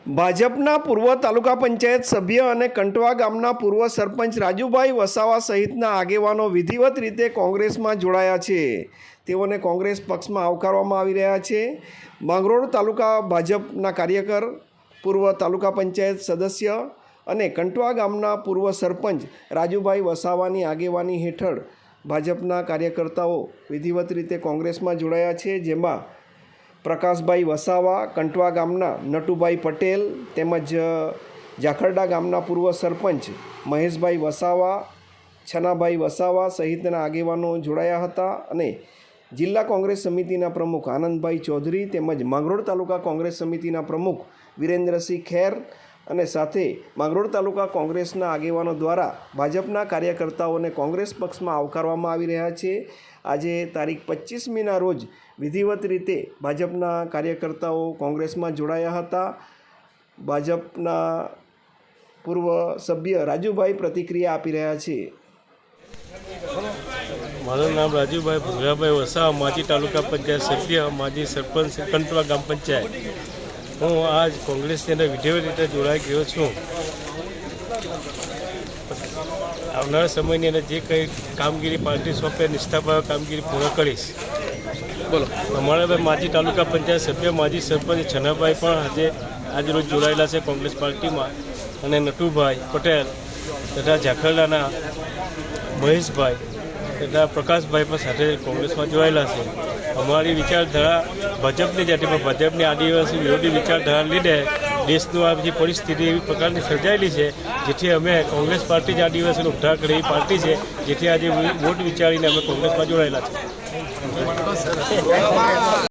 ભાજપના પૂર્વ તાલુકા પંચાયત સભ્ય અને કંટવા ગામના પૂર્વ સરપંચ રાજુભાઈ વસાવા સહિતના આગેવાનો વિધિવત રીતે કોંગ્રેસમાં જોડાયા છે। તેઓને કોંગ્રેસ પક્ષમાં આવકારવામાં આવી રહ્યા છે। માંગરોળ તાલુકા ભાજપના કાર્યકર, પૂર્વ તાલુકા પંચાયત સદસ્ય અને કંટવા ગામના પૂર્વ સરપંચ રાજુભાઈ વસાવાની આગેવાની હેઠળ ભાજપના કાર્યકર્તાઓ વિધિવત રીતે કોંગ્રેસમાં જોડાયા છે, જેમાં પ્રકાશભાઈ વસાવા, કંટવા ગામના નટુભાઈ પટેલ તેમજ જાખરડા ગામના પૂર્વ સરપંચ મહેશભાઈ વસાવા, છનાભાઈ વસાવા સહિતના આગેવાનો જોડાયા હતા અને જિલ્લા કોંગ્રેસ સમિતિના પ્રમુખ આનંદભાઈ ચૌધરી તેમજ માંગરોળ તાલુકા કોંગ્રેસ સમિતિના પ્રમુખ વિરેન્દ્રસિંહ ખેર અને સાથે માંગરોળ તાલુકા કોંગ્રેસના આગેવાનો દ્વારા ભાજપના કાર્યકર્તાઓને કોંગ્રેસ પક્ષમાં આવકારવામાં આવી રહ્યા છે। આજે તારીખ 25મીના રોજ વિધિવત રીતે ભાજપના કાર્યકર્તાઓ કોંગ્રેસમાં જોડાયા હતા। ભાજપના પૂર્વ સભ્ય રાજુભાઈ પ્રતિક્રિયા આપી રહ્યા છે। મારું નામ રાજુભાઈ ભૂરાભાઈ વસાવા, માજી તાલુકા પંચાયત સભ્ય, માજી સરપંચ, કંટવા ગામ પંચાયત। હું આજ કોંગ્રેસની અંદર વિધિવત રીતે જોડાઈ ગયો છું। આવનારા સમયની અંદર જે કંઈ કામગીરી પાર્ટી સોંપે નિષ્ઠાભાવે કામગીરી પૂર્ણ કરીશ। બોલો। અમારા માજી તાલુકા પંચાયત સભ્ય, માજી સરપંચ છનાભાઈ પણ આજે રોજ જોડાયેલા છે કોંગ્રેસ પાર્ટીમાં, અને નટુભાઈ પટેલ તથા ઝાખરડાના મહેશભાઈ તથા પ્રકાશભાઈ પણ સાથે કોંગ્રેસમાં જોડાયેલા છે। અમારી વિચારધારા ભાજપની જાતિ પર ભાજપની આદિવાસી વિરોધી વિચારધારા લીધે દેશનું આ બધી પરિસ્થિતિ એવી પ્રકારની સર્જાયેલી છે, જેથી અમે કોંગ્રેસ પાર્ટી જ આદિવાસીનો ઉદ્ધાર કરે એવી પાર્ટી છે, જેથી આજે વોટ વિચારીને અમે કોંગ્રેસમાં જોડાયેલા છે।